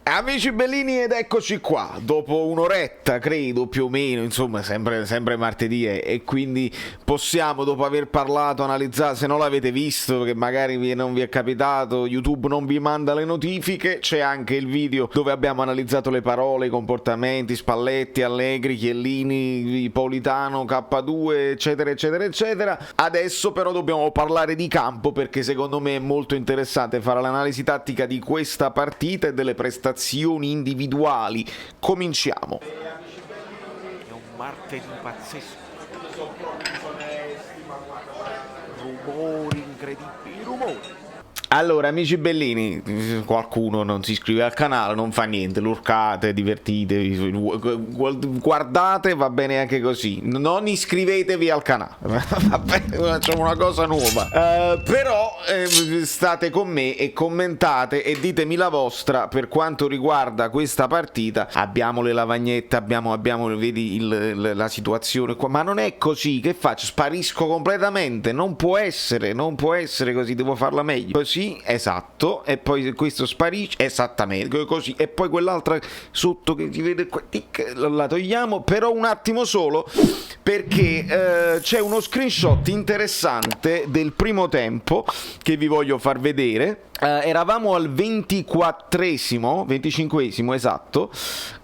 Amici bellini, ed eccoci qua, dopo un'oretta credo più o meno, insomma sempre martedì e quindi possiamo, dopo aver parlato, analizzato, se non l'avete visto, che magari non vi è capitato, YouTube non vi manda le notifiche, c'è anche il video dove abbiamo analizzato le parole, i comportamenti, Spalletti, Allegri, Chiellini, Politano, K2, eccetera eccetera eccetera. Adesso però dobbiamo parlare di campo, perché secondo me è molto interessante fare l'analisi tattica di questa partita e delle prestazioni individuali. Cominciamo. È un martedì pazzesco. Rumori incredibili, rumori. Allora, amici bellini, qualcuno non si iscrive al canale, non fa niente, lurcate, divertitevi, guardate, va bene anche così, non iscrivetevi al canale, vabbè, facciamo una cosa nuova, però state con me e commentate e ditemi la vostra per quanto riguarda questa partita. Abbiamo le lavagnette, abbiamo vedi la situazione qua, ma non è così, che faccio? Sparisco completamente, non può essere così, devo farla meglio, così. Esatto, e poi questo sparisce esattamente così, e poi quell'altra sotto che si vede qua, la togliamo, però un attimo solo, perché c'è uno screenshot interessante del primo tempo che vi voglio far vedere. Eravamo al 25esimo, esatto,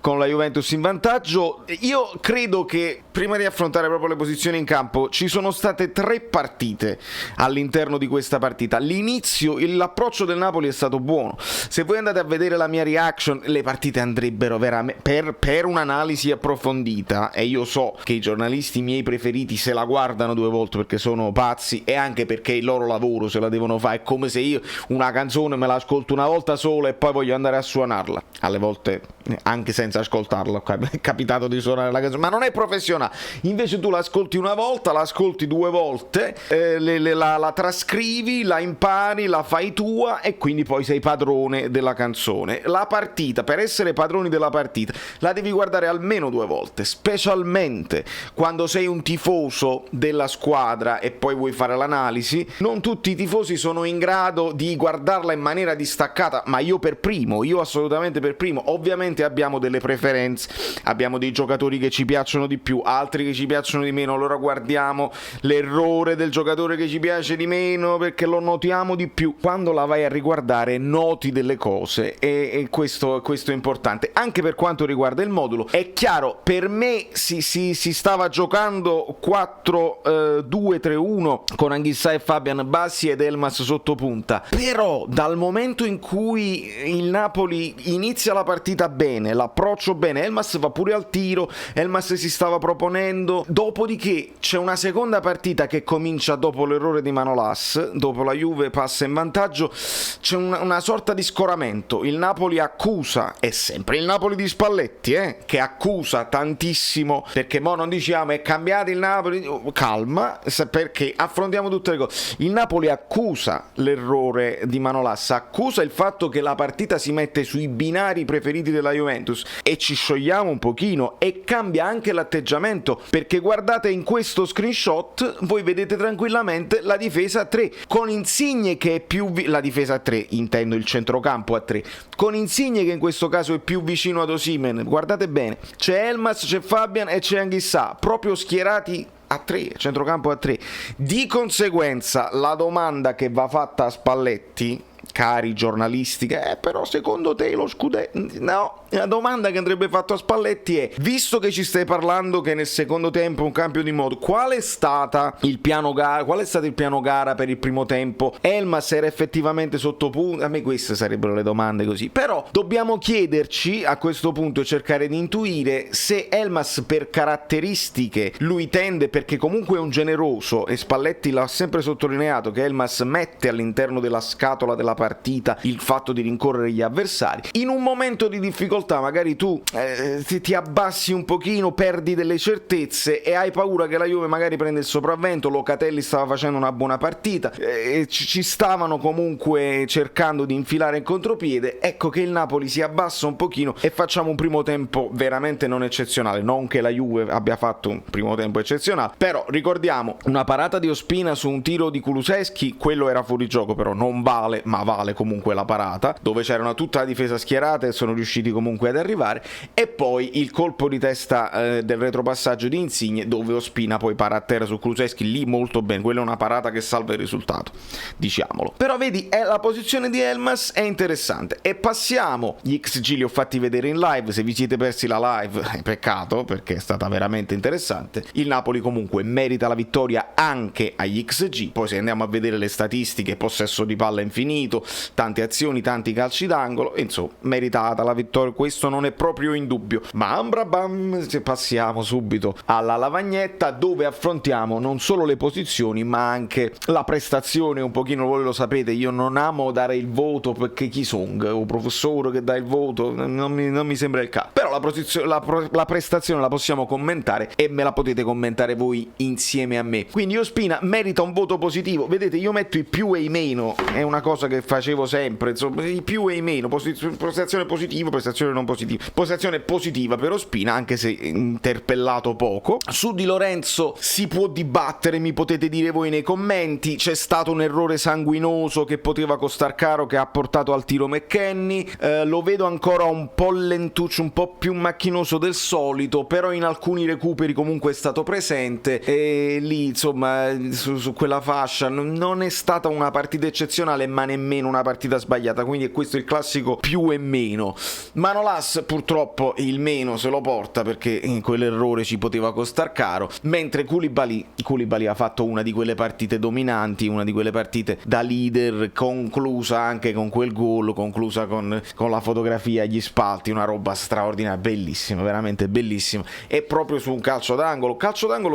con la Juventus in vantaggio. Io credo che prima di affrontare proprio le posizioni in campo ci sono state 3 partite all'interno di questa partita. L'approccio del Napoli è stato buono. Se voi andate a vedere la mia reaction, le partite andrebbero veramente per un'analisi approfondita, e io so che i giornalisti miei preferiti se la guardano 2 volte perché sono pazzi, e anche perché il loro lavoro se la devono fare. È come se io una canzone me la ascolto una volta sola e poi voglio andare a suonarla, alle volte anche senza ascoltarla è capitato di suonare la canzone, ma non è professionale. Invece tu l'ascolti una volta, l'ascolti 2 volte, la trascrivi, la impari, la fai tua, e quindi poi sei padrone della canzone. La partita, per essere padroni della partita, la devi guardare almeno 2 volte, specialmente quando sei un tifoso della squadra e poi vuoi fare l'analisi. Non tutti i tifosi sono in grado di guardarla in maniera distaccata, ma io assolutamente per primo. Ovviamente abbiamo delle preferenze, abbiamo dei giocatori che ci piacciono di più, altri che ci piacciono di meno, allora guardiamo l'errore del giocatore che ci piace di meno perché lo notiamo di più. Quando la vai a riguardare noti delle cose, e questo è importante. Anche per quanto riguarda il modulo, è chiaro, per me si stava giocando 4-2-3-1 con Anghissà e Fabian bassi ed Elmas sotto punta, però dal momento in cui il Napoli inizia la partita bene, l'approccio bene, Elmas va pure al tiro, Elmas si stava proponendo, dopodiché c'è una seconda partita che comincia dopo l'errore di Manolas, dopo la Juve passa in vantaggio, c'è una sorta di scoramento, il Napoli accusa, è sempre il Napoli di Spalletti che accusa tantissimo, perché mo non diciamo è cambiato il Napoli, calma, perché affrontiamo tutte le cose. Il Napoli accusa l'errore di Manolas, accusa il fatto che la partita si mette sui binari preferiti della Juventus, e ci sciogliamo un pochino, e cambia anche l'atteggiamento, perché guardate in questo screenshot, voi vedete tranquillamente la difesa a 3 con Insigne che è più la difesa a 3, intendo il centrocampo a 3, con Insigne che in questo caso è più vicino ad Osimhen. Guardate bene, c'è Elmas, c'è Fabian e c'è Anghissà proprio schierati a 3, centrocampo a 3. Di conseguenza la domanda che va fatta a Spalletti, cari giornalisti, però secondo te lo scudetto? No, la domanda che andrebbe fatta a Spalletti è: visto che ci stai parlando che nel secondo tempo è un cambio di modo, qual è stato il piano gara per il primo tempo? Elmas era effettivamente sotto punta? A me queste sarebbero le domande così, però dobbiamo chiederci a questo punto e cercare di intuire se Elmas, per caratteristiche, lui tende, perché comunque è un generoso, e Spalletti l'ha sempre sottolineato che Elmas mette all'interno della scatola della partita il fatto di rincorrere gli avversari. In un momento di difficoltà magari tu ti abbassi un pochino, perdi delle certezze e hai paura che la Juve magari prenda il sopravvento. Locatelli stava facendo una buona partita, ci stavano comunque cercando di infilare in contropiede. Ecco che il Napoli si abbassa un pochino e facciamo un primo tempo veramente non eccezionale, non che la Juve abbia fatto un primo tempo eccezionale, però ricordiamo una parata di Ospina su un tiro di Kulusevski, quello era fuori gioco, però non vale, ma vale comunque la parata, dove c'erano tutta la difesa schierata e sono riusciti comunque ad arrivare, e poi il colpo di testa del retropassaggio di Insigne, dove Ospina poi para a terra su Kulusevski, lì molto bene, quella è una parata che salva il risultato, diciamolo. Però vedi, la posizione di Elmas è interessante. E passiamo, gli XG li ho fatti vedere in live, se vi siete persi la live peccato, perché è stata veramente interessante. Il Napoli comunque merita la vittoria anche agli XG, poi se andiamo a vedere le statistiche, possesso di palla infinito, tante azioni, tanti calci d'angolo, insomma meritata la vittoria, questo non è proprio in dubbio. Ma ambrabam, passiamo subito alla lavagnetta, dove affrontiamo non solo le posizioni ma anche la prestazione. Un pochino voi lo sapete, io non amo dare il voto perché chi song o professore che dà il voto non mi sembra il caso, però la prestazione la possiamo commentare e me la potete commentare voi insieme a me. Quindi Ospina merita un voto positivo. Vedete, io metto i più e i meno, è una cosa che facevo sempre, insomma, i più e i meno, prestazione positiva, prestazione non positiva, prestazione positiva per Ospina, anche se interpellato poco. Su Di Lorenzo si può dibattere, mi potete dire voi nei commenti, c'è stato un errore sanguinoso che poteva costar caro, che ha portato al tiro McKennie, lo vedo ancora un po' lentuccio, un po' più macchinoso del solito, però in alcuni recuperi comunque è stato presente, e lì insomma su quella fascia non è stata una partita eccezionale ma nemmeno una partita sbagliata, quindi questo è il classico più e meno. Manolas purtroppo il meno se lo porta, perché in quell'errore ci poteva costar caro, mentre Koulibaly ha fatto una di quelle partite dominanti, una di quelle partite da leader, conclusa anche con quel gol, conclusa con la fotografia agli spalti, una roba straordinaria, bellissima, veramente bellissima, e proprio su un calcio d'angolo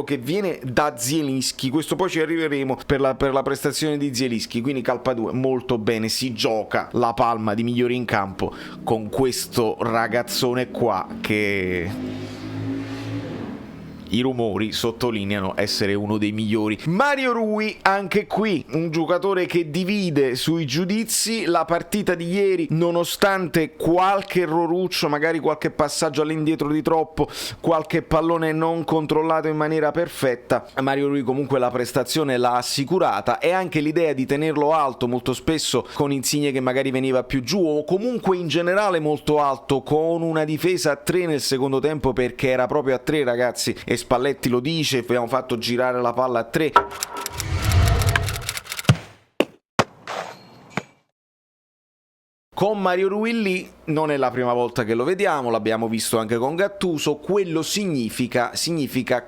che viene da Zielinski, questo poi ci arriveremo per la prestazione di Zielinski, quindi calpa 2, molto bene, si gioca la palma di migliori in campo con questo ragazzone qua che i rumori sottolineano essere uno dei migliori. Mario Rui, anche qui un giocatore che divide sui giudizi. La partita di ieri, nonostante qualche erroruccio, magari qualche passaggio all'indietro di troppo, qualche pallone non controllato in maniera perfetta, Mario Rui comunque la prestazione l'ha assicurata, e anche l'idea di tenerlo alto, molto spesso con Insigne che magari veniva più giù, o comunque in generale molto alto, con una difesa a 3 nel secondo tempo, perché era proprio a 3, ragazzi, e Spalletti lo dice, abbiamo fatto girare la palla a 3. Con Mario Rui lì non è la prima volta che lo vediamo, l'abbiamo visto anche con Gattuso. Quello significa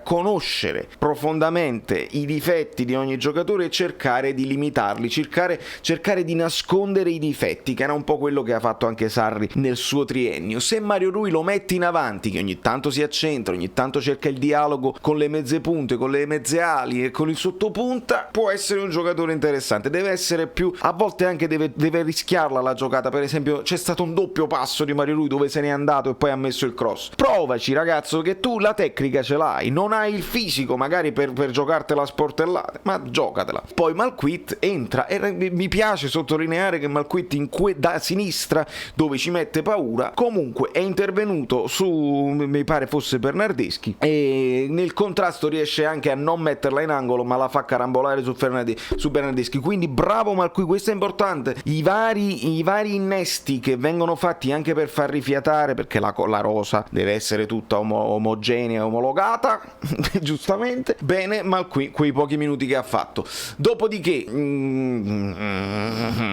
conoscere profondamente i difetti di ogni giocatore e cercare di limitarli, cercare di nascondere i difetti, che era un po' quello che ha fatto anche Sarri nel suo triennio. Se Mario Rui lo metti in avanti, che ogni tanto si accentra, ogni tanto cerca il dialogo con le mezze punte, con le mezze ali e con il sottopunta, può essere un giocatore interessante. Deve essere più, a volte anche deve rischiarla la giocata. Per esempio c'è stato un doppio passo di Mario Rui dove se n'è andato e poi ha messo il cross. Provaci, ragazzo, che tu la tecnica ce l'hai, non hai il fisico magari per giocartela a sportellate, ma giocatela. Poi Malquit entra, e mi piace sottolineare che Malquit da sinistra, dove ci mette paura, comunque è intervenuto su, mi pare fosse Bernardeschi, e nel contrasto riesce anche a non metterla in angolo, ma la fa carambolare su Bernardeschi. Quindi bravo Malquit, questo è importante. I vari innesti che vengono fatti anche per far rifiatare, perché la rosa deve essere tutta omogenea, omologata giustamente bene, ma quei pochi minuti che ha fatto. Dopodiché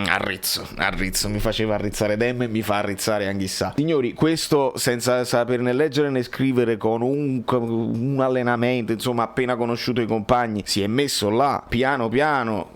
arrizzo, mi faceva arrizzare Dem e mi fa arrizzare Anghissà. Signori, questo senza saper né leggere né scrivere, con un allenamento, insomma, appena conosciuto i compagni, si è messo là piano piano,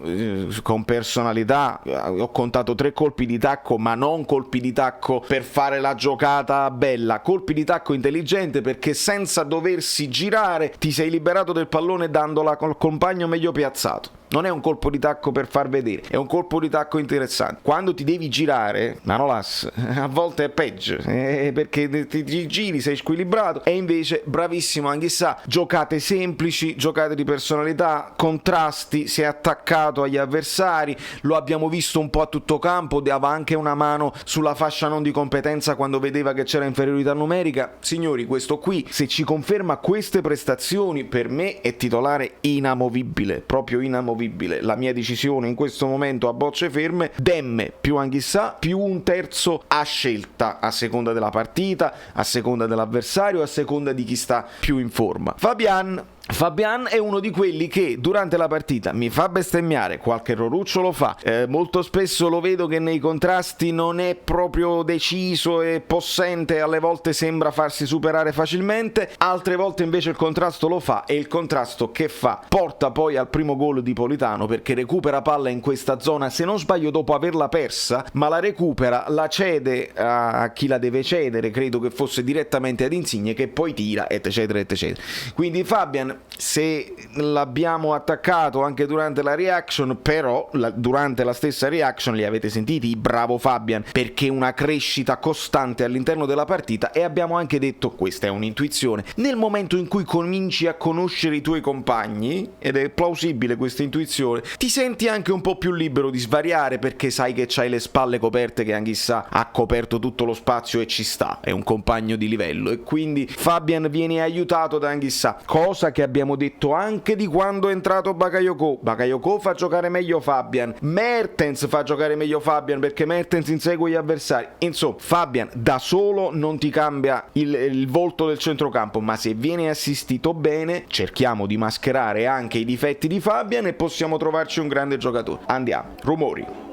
con personalità. Ho contato 3 colpi di tacco, ma non colpi di tacco per fare la giocata bella, colpi di tacco intelligente, perché senza doversi girare ti sei liberato del pallone dandola col compagno meglio piazzato. Non è un colpo di tacco per far vedere, è un colpo di tacco interessante. Quando ti devi girare, Manolas, a volte è peggio, perché ti giri, sei squilibrato, e invece bravissimo Anghissà. Giocate semplici, giocate di personalità, contrasti, si è attaccato agli avversari, lo abbiamo visto un po' a tutto campo, dava anche una mano sulla fascia non di competenza quando vedeva che c'era inferiorità numerica. Signori, questo qui, se ci conferma queste prestazioni, per me è titolare inamovibile, proprio inamovibile. inamovibile la mia decisione in questo momento a bocce ferme, Demme più Anghissà più un terzo a scelta, a seconda della partita, a seconda dell'avversario, a seconda di chi sta più in forma. Fabian è uno di quelli che durante la partita mi fa bestemmiare, qualche erroruccio lo fa, molto spesso lo vedo che nei contrasti non è proprio deciso e possente, alle volte sembra farsi superare facilmente, altre volte invece il contrasto lo fa, e il contrasto che fa porta poi al primo gol di Politano, perché recupera palla in questa zona, se non sbaglio dopo averla persa, ma la recupera, la cede a chi la deve cedere, credo che fosse direttamente ad Insigne, che poi tira, eccetera eccetera. Quindi Fabian, se l'abbiamo attaccato anche durante la reaction, però durante la stessa reaction li avete sentiti, bravo Fabian, perché una crescita costante all'interno della partita, e abbiamo anche detto, questa è un'intuizione, nel momento in cui cominci a conoscere i tuoi compagni, ed è plausibile questa intuizione, ti senti anche un po' più libero di svariare, perché sai che c'hai le spalle coperte, che Anghissà ha coperto tutto lo spazio e ci sta, è un compagno di livello, e quindi Fabian viene aiutato da Anghissà, cosa che abbiamo detto anche di quando è entrato Bakayoko fa giocare meglio Fabian, Mertens fa giocare meglio Fabian, perché Mertens insegue gli avversari, insomma Fabian da solo non ti cambia il volto del centrocampo, ma se viene assistito bene cerchiamo di mascherare anche i difetti di Fabian e possiamo trovarci un grande giocatore. Andiamo, rumori.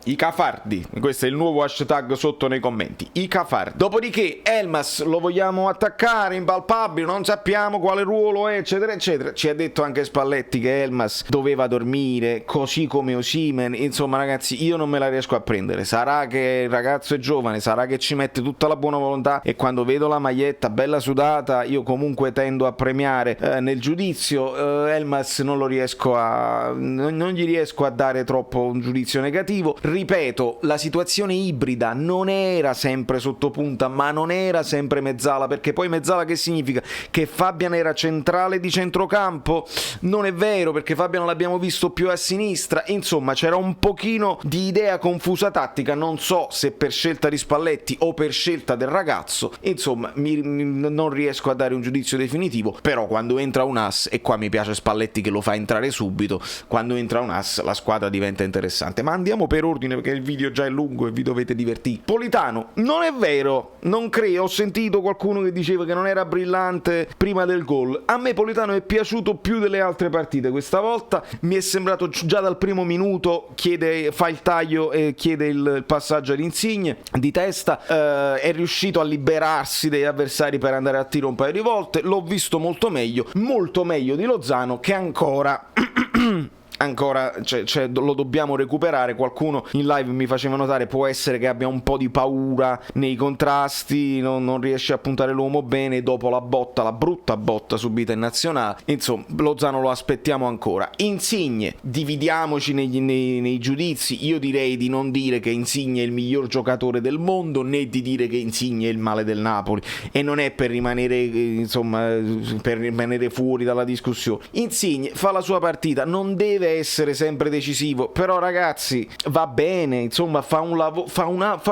I cafardi, questo è il nuovo hashtag sotto nei commenti, i cafardi. Dopodiché Elmas lo vogliamo attaccare, impalpabile, non sappiamo quale ruolo è, eccetera eccetera. Ci ha detto anche Spalletti che Elmas doveva dormire, così come Osimhen. Insomma ragazzi, io non me la riesco a prendere, sarà che il ragazzo è giovane, sarà che ci mette tutta la buona volontà, e quando vedo la maglietta bella sudata io comunque tendo a premiare nel giudizio. Elmas non gli riesco a dare troppo un giudizio negativo. Ripeto, la situazione ibrida non era sempre sottopunta, ma non era sempre mezzala, perché poi mezzala che significa? Che Fabian era centrale di centrocampo? Non è vero, perché Fabian l'abbiamo visto più a sinistra, insomma c'era un pochino di idea confusa tattica, non so se per scelta di Spalletti o per scelta del ragazzo, insomma non riesco a dare un giudizio definitivo, però quando entra un as, e qua mi piace Spalletti che lo fa entrare subito, quando entra un as la squadra diventa interessante. Ma andiamo per ordine, perché il video già è lungo e vi dovete divertire. Politano, non è vero, non credo, ho sentito qualcuno che diceva che non era brillante prima del gol. A me Politano è piaciuto più delle altre partite, questa volta mi è sembrato già dal primo minuto, fa il taglio e chiede il passaggio ad Insigne di testa, è riuscito a liberarsi degli avversari per andare a tiro un paio di volte, l'ho visto molto meglio di Lozano, che ancora lo dobbiamo recuperare. Qualcuno in live mi faceva notare, può essere che abbia un po' di paura nei contrasti, non riesce a puntare l'uomo bene dopo la brutta botta subita in nazionale. Insomma, Lozano lo aspettiamo ancora. Insigne, dividiamoci nei giudizi. Io direi di non dire che Insigne è il miglior giocatore del mondo, né di dire che Insigne è il male del Napoli, e non è per rimanere fuori dalla discussione. Insigne fa la sua partita, non deve essere sempre decisivo, però ragazzi va bene, insomma fa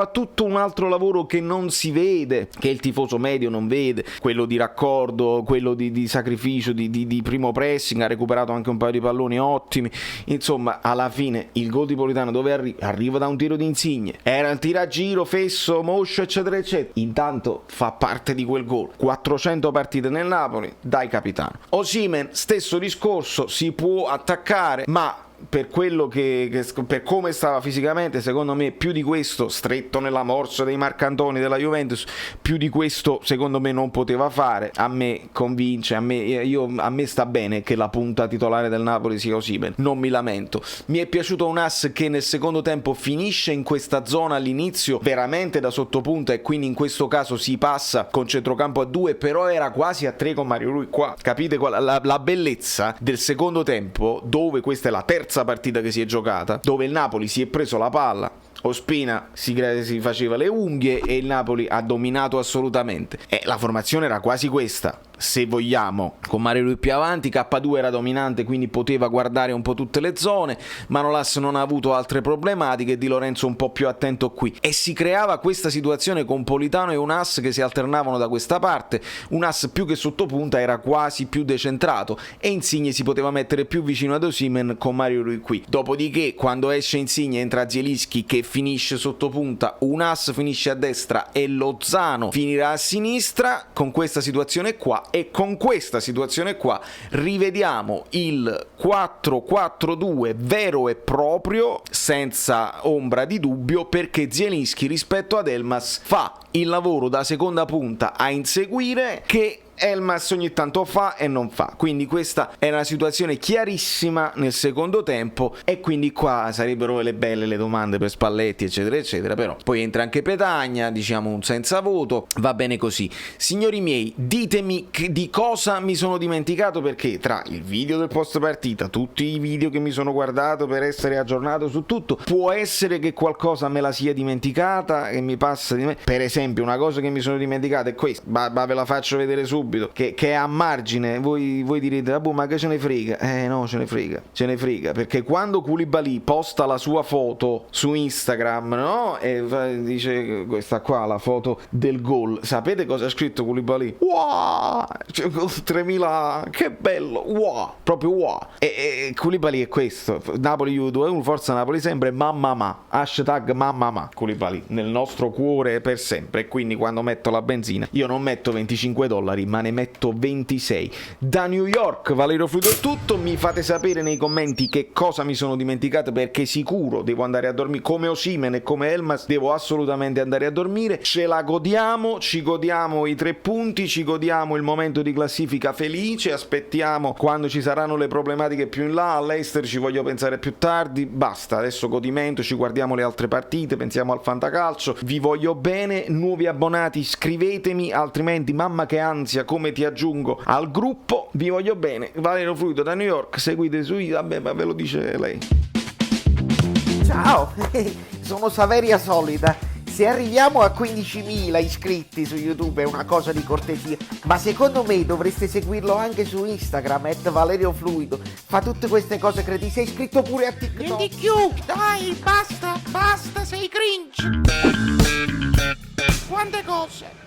tutto un altro lavoro che non si vede, che il tifoso medio non vede, quello di raccordo, quello di sacrificio, di primo pressing, ha recuperato anche un paio di palloni ottimi. Insomma, alla fine il gol di Politano dove arriva da un tiro di Insigne, era un tiragiro fesso, moscio eccetera eccetera, intanto fa parte di quel gol. 400 partite nel Napoli, dai capitano. Osimhen, stesso discorso, si può attaccare, ma per quello per come stava fisicamente, secondo me più di questo, stretto nella morsa dei Marcantoni della Juventus, più di questo secondo me non poteva fare. A me convince, a me sta bene che la punta titolare del Napoli sia Osimhen, non mi lamento. Mi è piaciuto un ass che nel secondo tempo finisce in questa zona all'inizio veramente da sottopunta, e quindi in questo caso si passa con centrocampo a 2, però era quasi a 3 con Mario Rui qua. Capite la bellezza del secondo tempo, dove questa è la terza partita che si è giocata, dove il Napoli si è preso la palla, Ospina si faceva le unghie e il Napoli ha dominato assolutamente, e la formazione era quasi questa, se vogliamo, con Mario Rui più avanti. K2 era dominante, quindi poteva guardare un po' tutte le zone. Manolas non ha avuto altre problematiche, Di Lorenzo un po' più attento qui, e si creava questa situazione con Politano e un ass che si alternavano da questa parte. Un ass più che sottopunta era quasi più decentrato, e Insigne si poteva mettere più vicino ad Osimhen con Mario Rui qui. Dopodiché, quando esce Insigne, entra Zielinski che finisce sottopunta, un ass finisce a destra e Lozano finirà a sinistra. Con questa situazione qua, e con questa situazione qua rivediamo il 4-4-2 vero e proprio, senza ombra di dubbio, perché Zielinski rispetto ad Elmas fa il lavoro da seconda punta a inseguire che Elmas ogni tanto fa e non fa. Quindi questa è una situazione chiarissima nel secondo tempo, e quindi qua sarebbero le belle le domande per Spalletti eccetera eccetera, però poi entra anche Petagna, diciamo un senza voto, va bene così. Signori miei, ditemi di cosa mi sono dimenticato, perché tra il video del post partita, tutti i video che mi sono guardato per essere aggiornato su tutto, può essere che qualcosa me la sia dimenticata e mi passa di me. Per esempio, una cosa che mi sono dimenticato è questa, ve la faccio vedere subito, che è a margine. Voi direte, ah, boh, ma che ce ne frega? No, ce ne frega, perché quando Koulibaly posta la sua foto su Instagram, no? E dice, questa qua, la foto del gol, sapete cosa ha scritto Koulibaly? Wow! 3000, che bello, wow! Proprio wow! E Koulibaly è questo, Napoli U2-1, forza Napoli sempre, mamma, hashtag mamma, Koulibaly nel nostro cuore per sempre. E quindi quando metto la benzina, io non metto $25, ma ne metto 26. Da New York, Valerio Fluido è tutto. Mi fate sapere nei commenti che cosa mi sono dimenticato, perché sicuro devo andare a dormire, come Osimhen e come Elmas devo assolutamente andare a dormire. Ce la godiamo, ci godiamo i 3 punti, ci godiamo il momento di classifica felice, aspettiamo quando ci saranno le problematiche più in là. All'Ester ci voglio pensare più tardi, basta, adesso godimento, ci guardiamo le altre partite, pensiamo al fantacalcio. Vi voglio bene, nuovi abbonati iscrivetemi, altrimenti mamma che ansia come ti aggiungo al gruppo. Vi voglio bene, Valerio Fluido da New York, seguite su, vabbè, ma ve lo dice lei. Ciao, sono Saveria Solida. Se arriviamo a 15.000 iscritti su YouTube è una cosa di cortesia, ma secondo me dovreste seguirlo anche su Instagram, @ValerioFluido. Fa tutte queste cose cretine. Sei iscritto pure a TikTok. Di più, dai, basta, sei cringe. Quante cose.